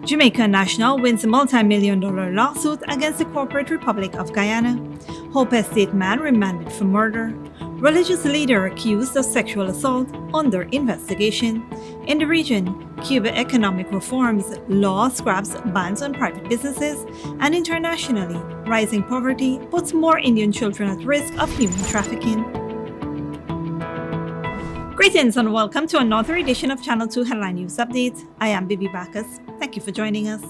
Jamaica national wins a multi-million-dollar lawsuit against the corporate Republic of Guyana. Hope Estate man remanded for murder. Religious leader accused of sexual assault under investigation. In the region, Cuba economic reforms, law scraps bans on private businesses, and internationally, rising poverty puts more Indian children at risk of human trafficking. Greetings and welcome to another edition of Channel 2 Headline News Update. I am Bibi Bacchus. Thank you for joining us.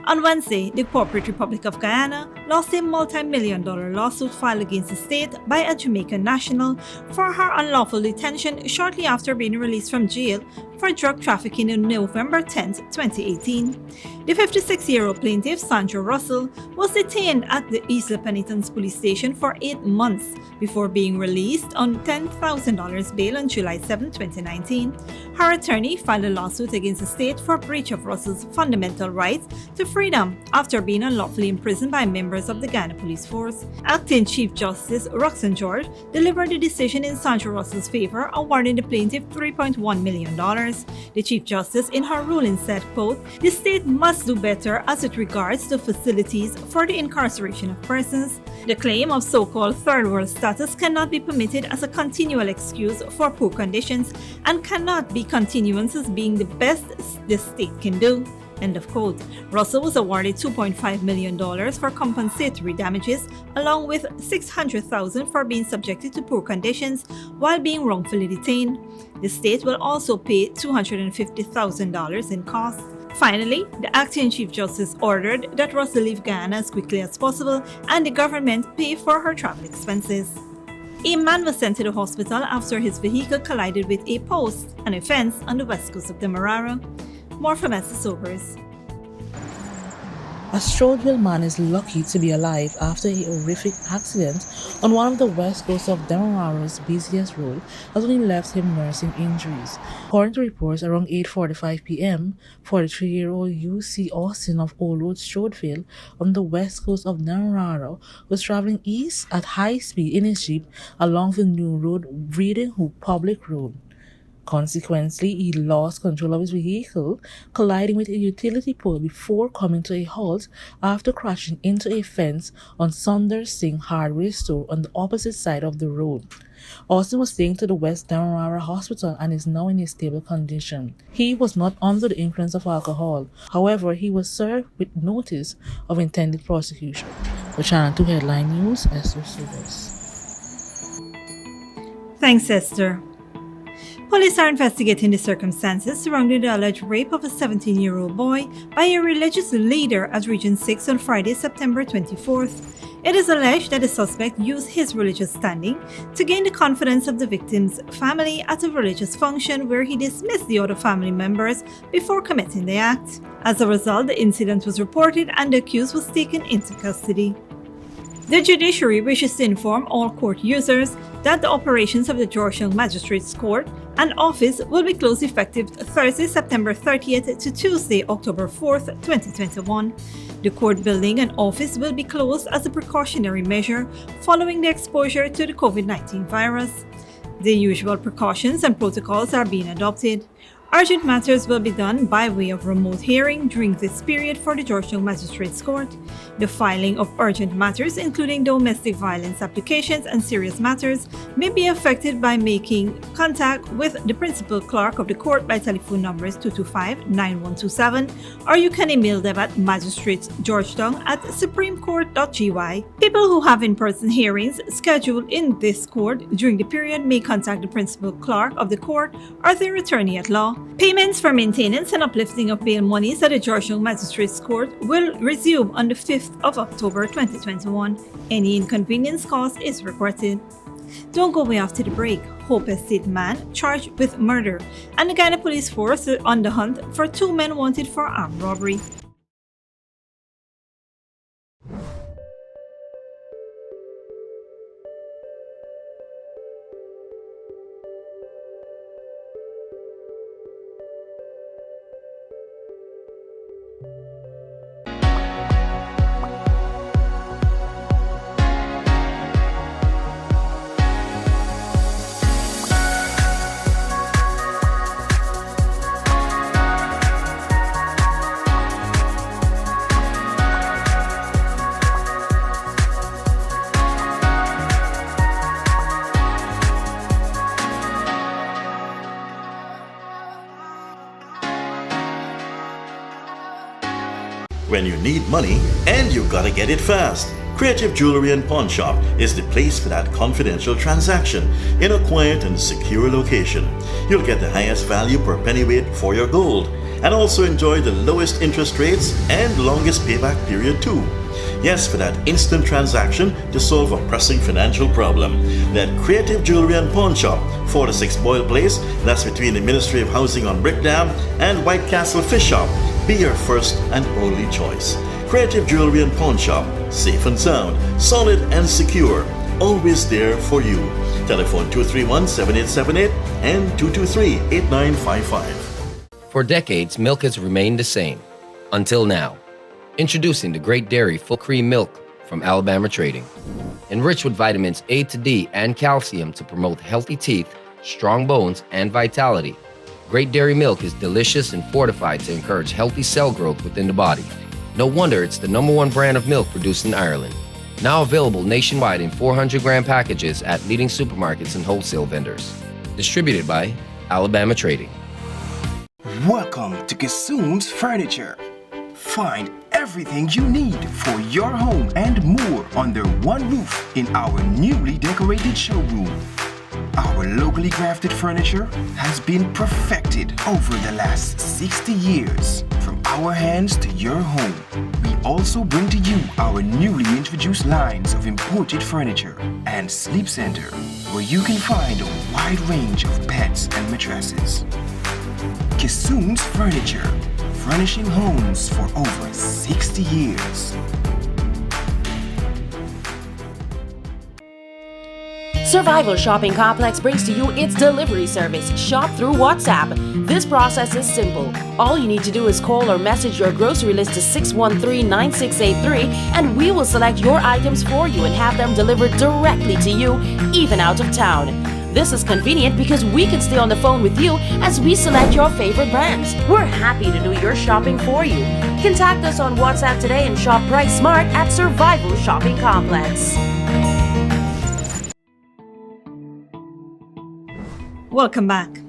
On Wednesday, the corporate Republic of Guyana lost a multi-million-dollar lawsuit filed against the state by a Jamaican national for her unlawful detention shortly after being released from jail for drug trafficking on November 10, 2018. The 56-year-old plaintiff, Sandra Russell, was detained at the Isla Penitence police station for 8 months before being released on $10,000 bail on July 7, 2019. Her attorney filed a lawsuit against the state for breach of Russell's fundamental rights to freedom after being unlawfully imprisoned by members of the Guyana Police Force. Acting Chief Justice Roxanne George delivered a decision in Sandra Russell's favor, awarding the plaintiff $3.1 million. The Chief Justice in her ruling said, quote, "The state must do better as it regards to facilities for the incarceration of persons. The claim of so-called third world status cannot be permitted as a continual excuse for poor conditions and cannot be continuances being the best the state can do." End of quote. Russell was awarded $2.5 million for compensatory damages, along with $600,000 for being subjected to poor conditions while being wrongfully detained. The state will also pay $250,000 in costs. Finally, the acting Chief Justice ordered that Russell leave Guyana as quickly as possible and the government pay for her travel expenses. A man was sent to the hospital after his vehicle collided with a post, an offense on the west coast of Demerara. More from Esther Sobers. A Strodeville man is lucky to be alive after a horrific accident on one of the west coast of Demerara's busiest road has only left him nursing injuries. According to reports, around 8:45 p.m., 43-year-old U.C. Austin of Old Road, Strodeville, on the west coast of Demerara, was traveling east at high speed in his Jeep along the new road, Reading Hoop Public Road. Consequently, he lost control of his vehicle, colliding with a utility pole before coming to a halt after crashing into a fence on Sundar Singh hardware store on the opposite side of the road. Austin was taken to the West Demerara Hospital and is now in a stable condition. He was not under the influence of alcohol. However, he was served with notice of intended prosecution. For Channel 2 Headline News, Esther Silvers. Thanks, Esther. Police are investigating the circumstances surrounding the alleged rape of a 17-year-old boy by a religious leader at Region 6 on Friday, September 24th. It is alleged that the suspect used his religious standing to gain the confidence of the victim's family at a religious function where he dismissed the other family members before committing the act. As a result, the incident was reported and the accused was taken into custody. The judiciary wishes to inform all court users that the operations of the Georgetown Magistrates Court and office will be closed effective Thursday, September 30th to Tuesday, October 4th, 2021. The court building and office will be closed as a precautionary measure following the exposure to the COVID-19 virus. The usual precautions and protocols are being adopted. Urgent matters will be done by way of remote hearing during this period for the Georgetown Magistrates Court. The filing of urgent matters, including domestic violence applications and serious matters, may be affected by making contact with the principal clerk of the court by telephone numbers 225-9127, or you can email them at magistrategeorgetown@supremecourt.gy. People who have in-person hearings scheduled in this court during the period may contact the principal clerk of the court or their attorney at law. Payments for maintenance and uplifting of bail monies at the Georgetown Magistrates Court will resume on the 5th of October 2021. Any inconvenience caused is regretted. Don't go away after the break. Hope Estate man charged with murder, and the Guyana Police Force are on the hunt for 2 men wanted for armed robbery. When you need money and you gotta get it fast, Creative Jewelry and Pawn Shop is the place for that confidential transaction in a quiet and secure location. You'll get the highest value per pennyweight for your gold and also enjoy the lowest interest rates and longest payback period too. Yes, for that instant transaction to solve a pressing financial problem. That Creative Jewelry and Pawn Shop, 4-6 Boyle Place, that's between the Ministry of Housing on Brick Dam and White Castle Fish Shop, be your first and only choice. Creative Jewelry and Pawn Shop, safe and sound, solid and secure, always there for you. Telephone 231-7878 and 223-8955. For decades, milk has remained the same. Until now. Introducing the Great Dairy Full Cream Milk from Alabama Trading. Enriched with vitamins A to D and calcium to promote healthy teeth, strong bones, and vitality. Great Dairy Milk is delicious and fortified to encourage healthy cell growth within the body. No wonder it's the #1 brand of milk produced in Ireland. Now available nationwide in 400-gram packages at leading supermarkets and wholesale vendors. Distributed by Alabama Trading. Welcome to Kissoon's Furniture. Find everything you need for your home and more under one roof in our newly decorated showroom. Our locally crafted furniture has been perfected over the last 60 years. From our hands to your home, we also bring to you our newly introduced lines of imported furniture and sleep center, where you can find a wide range of beds and mattresses. Kissoon's Furniture, furnishing homes for over 60 years. Survival Shopping Complex brings to you its delivery service, Shop Through WhatsApp. This process is simple. All you need to do is call or message your grocery list to 613-9683 and we will select your items for you and have them delivered directly to you, even out of town. This is convenient because we can stay on the phone with you as we select your favorite brands. We're happy to do your shopping for you. Contact us on WhatsApp today and shop price smart at Survival Shopping Complex. Welcome back.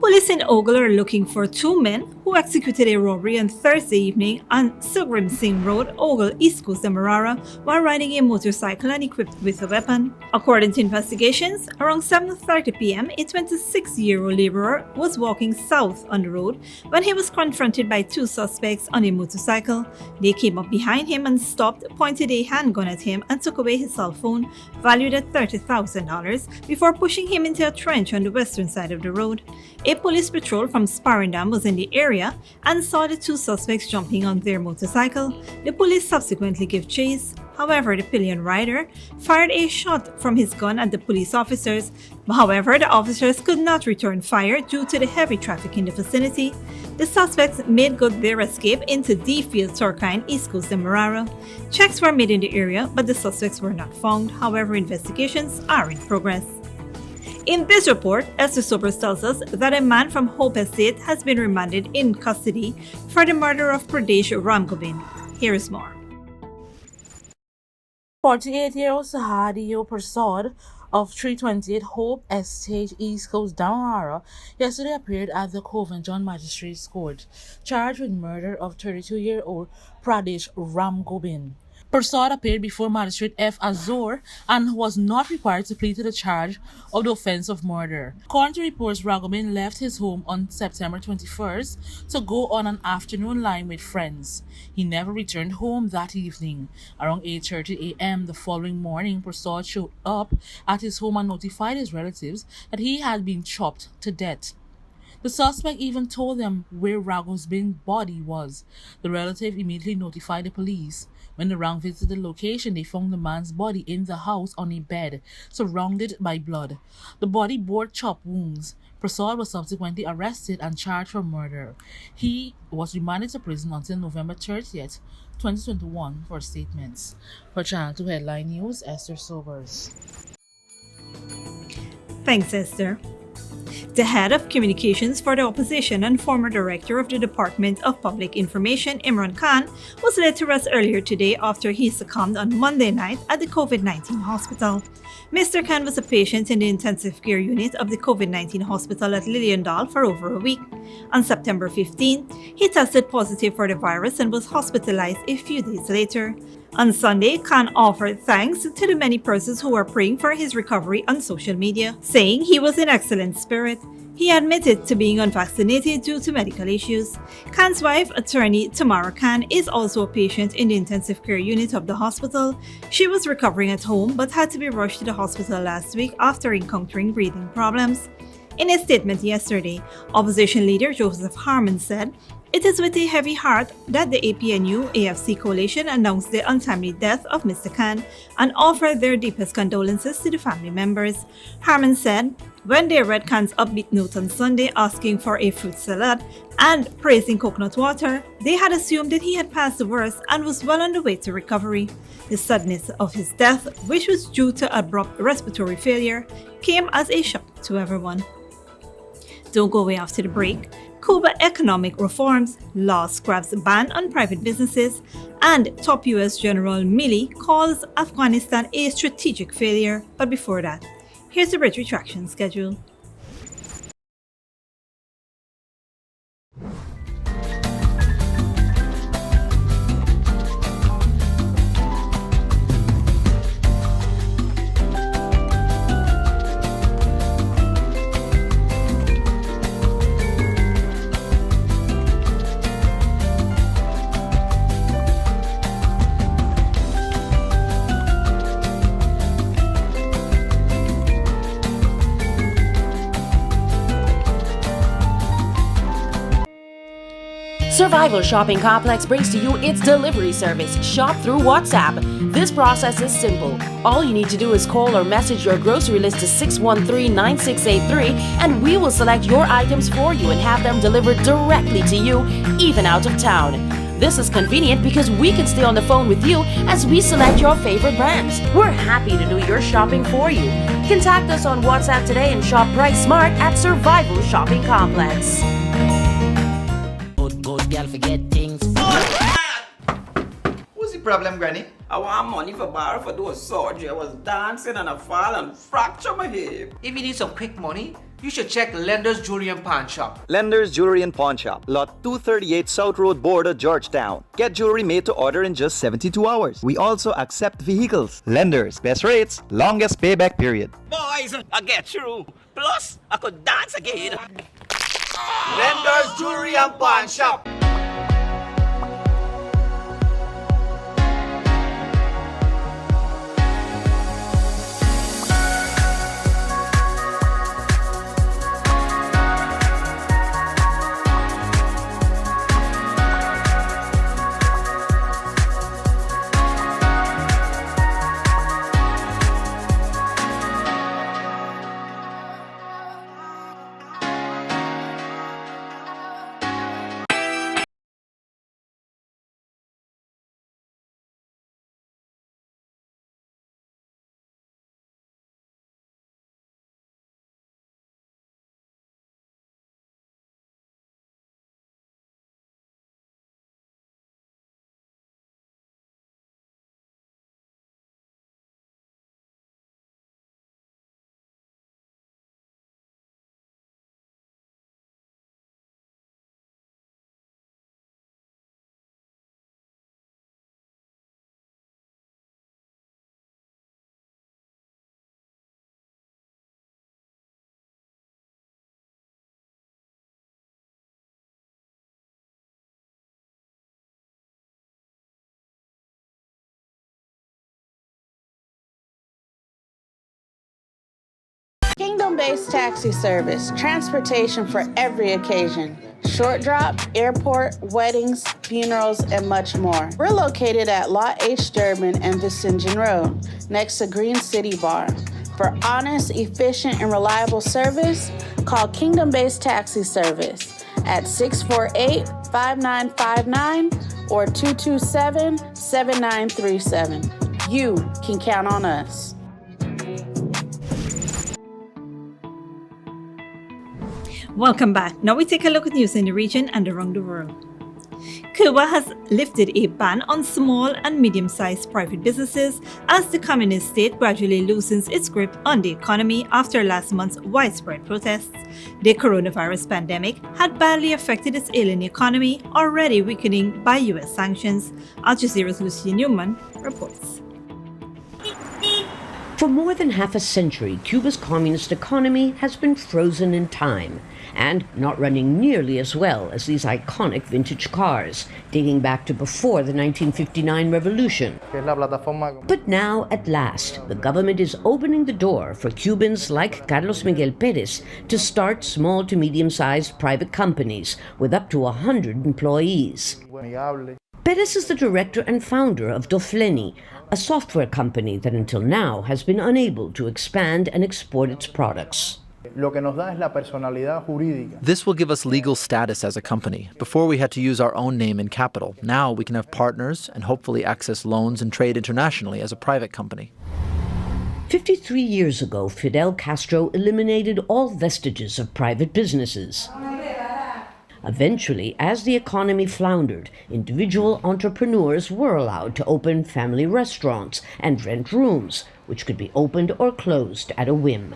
Police in Ogle are looking for 2 men who executed a robbery on Thursday evening on Sugrim Singh Road, Ogle, East Coast, Demerara, while riding a motorcycle and equipped with a weapon. According to investigations, around 7:30 p.m., a 26-year-old laborer was walking south on the road when he was confronted by 2 suspects on a motorcycle. They came up behind him and stopped, pointed a handgun at him, and took away his cell phone, valued at $30,000, before pushing him into a trench on the western side of the road. A police patrol from Sparrendam was in the area and saw the 2 suspects jumping on their motorcycle. The police subsequently gave chase. However, the pillion rider fired a shot from his gun at the police officers. However, the officers could not return fire due to the heavy traffic in the vicinity. The suspects made good their escape into Deerfield, Turkine, East Coast, Demerara. Checks were made in the area, but the suspects were not found. However, investigations are in progress. In this report, Esther Sobers tells us that a man from Hope Estate has been remanded in custody for the murder of Pradesh Ramgobin. Here is more. 48-year-old Sahadiyo Prasad of 328 Hope Estate, East Coast, Demerara, yesterday appeared at the Covent Magistrates Court, charged with murder of 32-year-old Pradesh Ramgobin. Prasad appeared before Magistrate F. Azor and was not required to plead to the charge of the offense of murder. According to reports, Ramgobin left his home on September 21st to go on an afternoon line with friends. He never returned home that evening. Around 8:30 a.m. the following morning, Prasad showed up at his home and notified his relatives that he had been chopped to death. The suspect even told them where Ramgobin's body was. The relative immediately notified the police. When the Rang visited the location, they found the man's body in the house on a bed, surrounded by blood. The body bore chop wounds. Prasad was subsequently arrested and charged for murder. He was remanded to prison until November 30th, 2021 for statements. For Channel 2 Headline News, Esther Sobers. Thanks, Esther. The head of communications for the opposition and former director of the Department of Public Information, Imran Khan, was laid to rest earlier today after he succumbed on Monday night at the COVID-19 hospital. Mr. Khan was a patient in the intensive care unit of the COVID-19 hospital at Liliendal for over a week. On September 15, he tested positive for the virus and was hospitalized a few days later. On Sunday, Khan offered thanks to the many persons who were praying for his recovery on social media, saying he was in excellent spirit. He admitted to being unvaccinated due to medical issues. Khan's wife, attorney Tamara Khan, is also a patient in the intensive care unit of the hospital. She was recovering at home but had to be rushed to the hospital last week after encountering breathing problems. In a statement yesterday, opposition leader Joseph Harman said, "It is with a heavy heart that the APNU-AFC coalition announced the untimely death of Mr. Khan and offered their deepest condolences to the family members." Harman said, when they read Khan's upbeat note on Sunday asking for a fruit salad and praising coconut water, they had assumed that he had passed the worst and was well on the way to recovery. The suddenness of his death, which was due to abrupt respiratory failure, came as a shock to everyone. Don't go away after the break. CUBA economic reforms, law scraps ban on private businesses, and top US General Milley calls Afghanistan a strategic failure. But before that, here's the bridge retraction schedule. Survival Shopping Complex brings to you its delivery service, Shop Through WhatsApp. This process is simple. All you need to do is call or message your grocery list to 613-9683 and we will select your items for you and have them delivered directly to you, even out of town. This is convenient because we can stay on the phone with you as we select your favorite brands. We're happy to do your shopping for you. Contact us on WhatsApp today and shop price smart at Survival Shopping Complex. Good girl forget things. What's the problem, Granny? I want money for borrow for do a surgery. I was dancing and I fall and fracture my hip. If you need some quick money, you should check Lender's Jewelry and Pawn Shop. Lender's Jewelry and Pawn Shop, Lot 238 South Road Border, Georgetown. Get jewelry made to order in just 72 hours. We also accept vehicles. Lender's, best rates, longest payback period. Boys, I get through. Plus, I could dance again. Lender's Jewelry and Pawn Shop. Kingdom-based taxi service, transportation for every occasion. Short drop, airport, weddings, funerals, and much more. We're located at Lot H. Durbin and Vicingen Road, next to Green City Bar. For honest, efficient, and reliable service, call Kingdom-based taxi service at 648-5959 or 227-7937. You can count on us. Welcome back. Now we take a look at news in the region and around the world. Cuba has lifted a ban on small and medium-sized private businesses as the communist state gradually loosens its grip on the economy after last month's widespread protests. The coronavirus pandemic had badly affected its ailing economy, already weakening by U.S. sanctions. Al Jazeera's Lucy Newman reports. For more than half a century, Cuba's communist economy has been frozen in time and not running nearly as well as these iconic vintage cars, dating back to before the 1959 revolution. But now, at last, the government is opening the door for Cubans like Carlos Miguel Perez to start small to medium-sized private companies with up to 100 employees. Perez is the director and founder of Dofleni, a software company that until now has been unable to expand and export its products. This will give us legal status as a company. Before we had to use our own name and capital. Now we can have partners and hopefully access loans and trade internationally as a private company. 53 years ago, Fidel Castro eliminated all vestiges of private businesses. Eventually, as the economy floundered, individual entrepreneurs were allowed to open family restaurants and rent rooms, which could be opened or closed at a whim.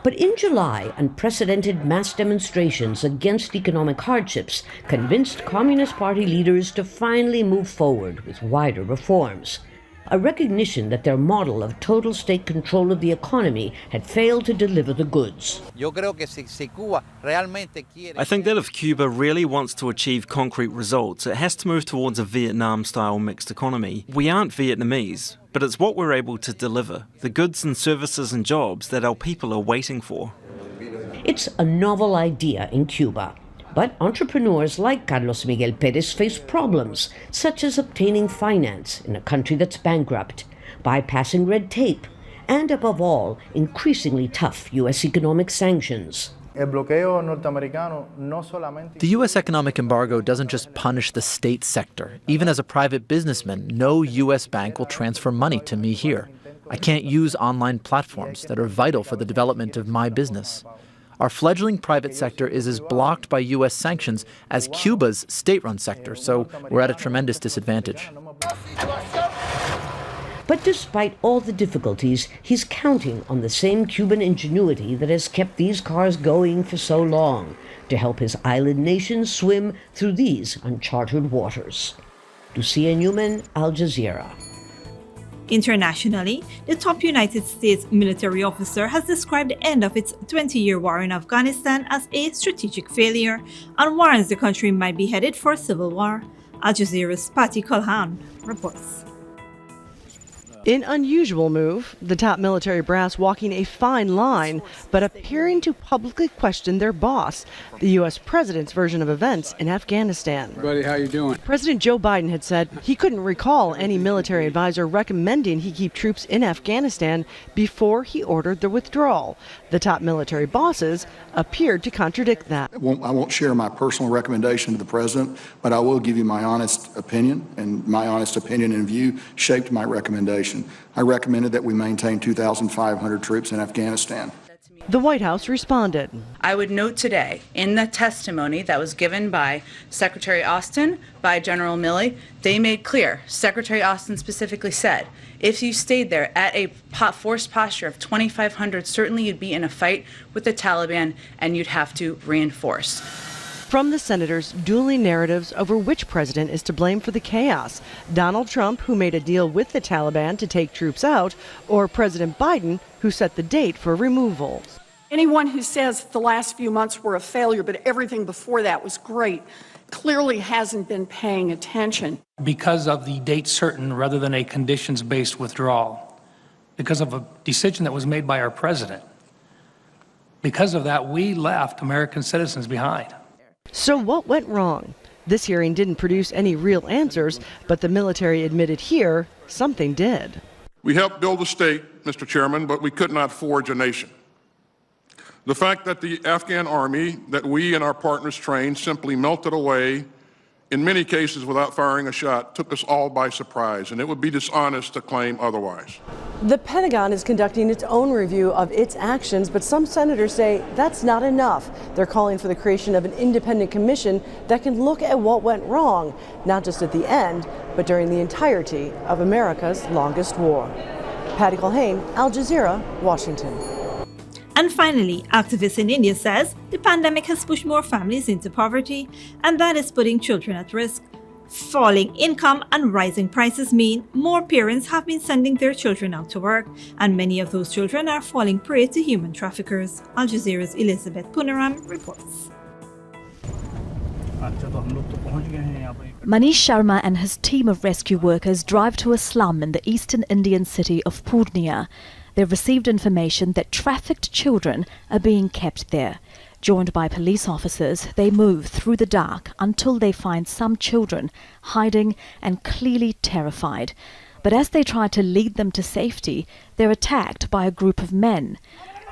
But in July, unprecedented mass demonstrations against economic hardships convinced Communist Party leaders to finally move forward with wider reforms. A recognition that their model of total state control of the economy had failed to deliver the goods. I think that if Cuba really wants to achieve concrete results, it has to move towards a Vietnam-style mixed economy. We aren't Vietnamese, but it's what we're able to deliver, the goods and services and jobs that our people are waiting for. It's a novel idea in Cuba. But entrepreneurs like Carlos Miguel Perez face problems, such as obtaining finance in a country that's bankrupt, bypassing red tape, and above all, increasingly tough U.S. economic sanctions. The U.S. economic embargo doesn't just punish the state sector. Even as a private businessman, no U.S. bank will transfer money to me here. I can't use online platforms that are vital for the development of my business. Our fledgling private sector is as blocked by U.S. sanctions as Cuba's state-run sector, so we're at a tremendous disadvantage. But despite all the difficulties, he's counting on the same Cuban ingenuity that has kept these cars going for so long to help his island nation swim through these uncharted waters. Lucia Newman, Al Jazeera. Internationally, the top United States military officer has described the end of its 20-year war in Afghanistan as a strategic failure and warns the country might be headed for a civil war. Al Jazeera's Patty Culhan reports. In unusual move, the top military brass walking a fine line, but appearing to publicly question their boss, the U.S. president's version of events in Afghanistan. Buddy, how you doing? President Joe Biden had said he couldn't recall any military advisor recommending he keep troops in Afghanistan before he ordered the withdrawal. The top military bosses appeared to contradict that. I won't share my personal recommendation to the president, but I will give you my honest opinion, and my honest opinion and view shaped my recommendation. I recommended that we maintain 2,500 troops in Afghanistan. The White House responded. I would note today, in the testimony that was given by Secretary Austin, by General Milley, they made clear, Secretary Austin specifically said, if you stayed there at a forced posture of 2,500, certainly you'd be in a fight with the Taliban and you'd have to reinforce. From the senators, dueling narratives over which president is to blame for the chaos. Donald Trump, who made a deal with the Taliban to take troops out, or President Biden, who set the date for removal. Anyone who says the last few months were a failure, but everything before that was great, clearly hasn't been paying attention. Because of the date certain rather than a conditions-based withdrawal. Because of a decision that was made by our president. Because of that, we left American citizens behind. So what went wrong? This hearing didn't produce any real answers, but the military admitted here something did. We helped build a state, Mr. Chairman, but we could not forge a nation. The fact that the Afghan army that we and our partners trained simply melted away in many cases without firing a shot, took us all by surprise, and it would be dishonest to claim otherwise. The Pentagon is conducting its own review of its actions, but some senators say that's not enough. They're calling for the creation of an independent commission that can look at what went wrong, not just at the end, but during the entirety of America's longest war. Patty Culhane, Al Jazeera, Washington. And finally, activists in India says the pandemic has pushed more families into poverty, and that is putting children at risk. Falling income and rising prices mean more parents have been sending their children out to work, and many of those children are falling prey to human traffickers. Al Jazeera's Elizabeth Punaram reports. Manish Sharma and his team of rescue workers drive to a slum in the eastern Indian city of Purnia. They've received information that trafficked children are being kept there. Joined by police officers, they move through the dark until they find some children hiding and clearly terrified. But as they try to lead them to safety, they're attacked by a group of men.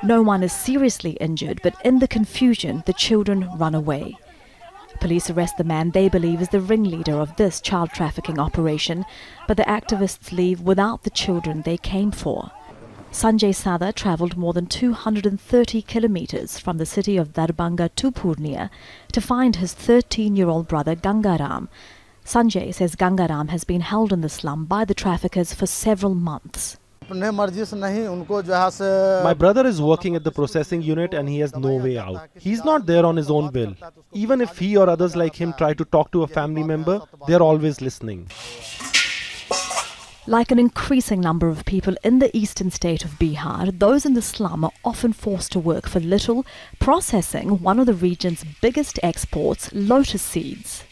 No one is seriously injured, but in the confusion, the children run away. Police arrest the man they believe is the ringleader of this child trafficking operation, but the activists leave without the children they came for. Sanjay Sada travelled more than 230 kilometres from the city of Darbhanga to Purnia to find his 13-year-old brother Gangaram. Sanjay says Gangaram has been held in the slum by the traffickers for several months. My brother is working at the processing unit and he has no way out. He's not there on his own will. Even if he or others like him try to talk to a family member, they are always listening. Like an increasing number of people in the eastern state of Bihar, those in the slum are often forced to work for little, processing one of the region's biggest exports, lotus seeds.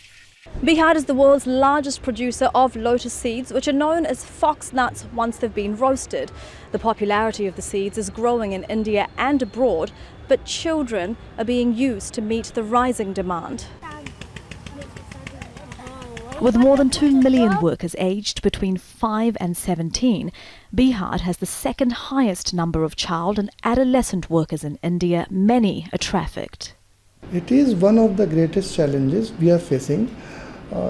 Bihar is the world's largest producer of lotus seeds, which are known as fox nuts once they've been roasted. The popularity of the seeds is growing in India and abroad, but children are being used to meet the rising demand. With more than 2 million workers aged between 5 and 17, Bihar has the second highest number of child and adolescent workers in India. Many are trafficked. It is one of the greatest challenges we are facing.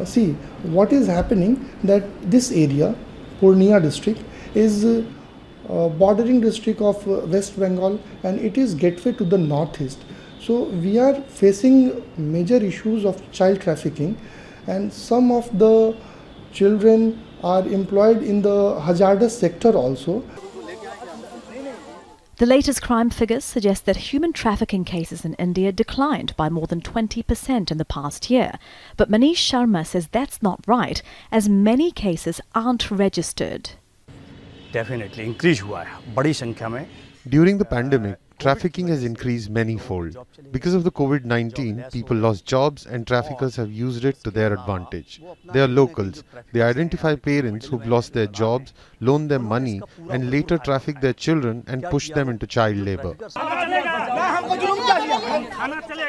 See, what is happening that this area, Purnia district, is bordering district of West Bengal, and it is gateway to the northeast. So we are facing major issues of child trafficking, and some of the children are employed in the hazardous sector also. The latest crime figures suggest that human trafficking cases in India declined by more than 20% in the past year. But Manish Sharma says that's not right, as many cases aren't registered. Definitely increase हुआ है बड़ी संख्या में. During the pandemic, trafficking has increased many-fold. Because of the COVID-19, people lost jobs and traffickers have used it to their advantage. They are locals. They identify parents who've lost their jobs, loan them money, and later traffic their children and push them into child labor.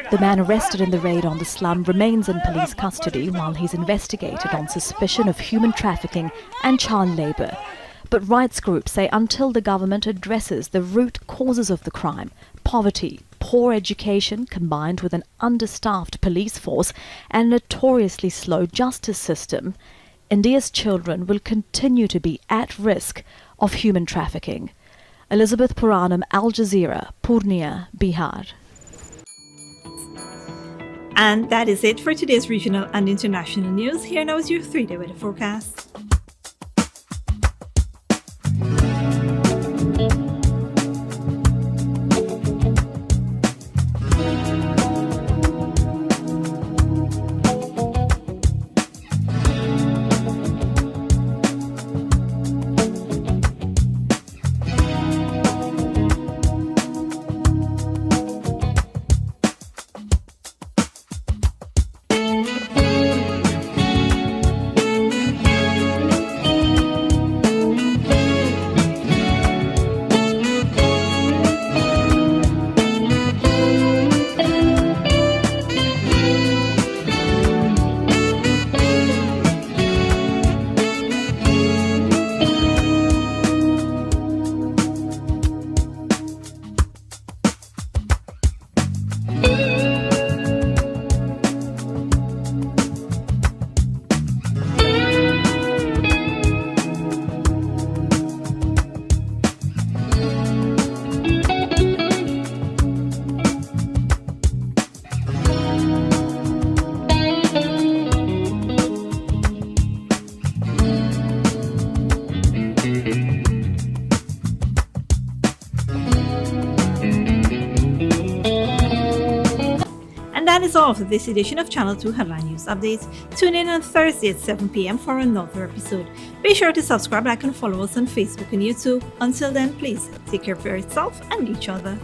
The man arrested in the raid on the slum remains in police custody while he's investigated on suspicion of human trafficking and child labor. But rights groups say until the government addresses the root causes of the crime, poverty, poor education combined with an understaffed police force and notoriously slow justice system, India's children will continue to be at risk of human trafficking. Elizabeth Puranam, Al Jazeera, Purnia, Bihar. And that is it for today's regional and international news. Here now is your 3-day weather forecast. that is all for this edition of Channel 2 Headline News Updates. Tune in on Thursday at 7 p.m. for another episode. Be sure to subscribe, like, and follow us on Facebook and YouTube. Until then, please take care of yourself and each other.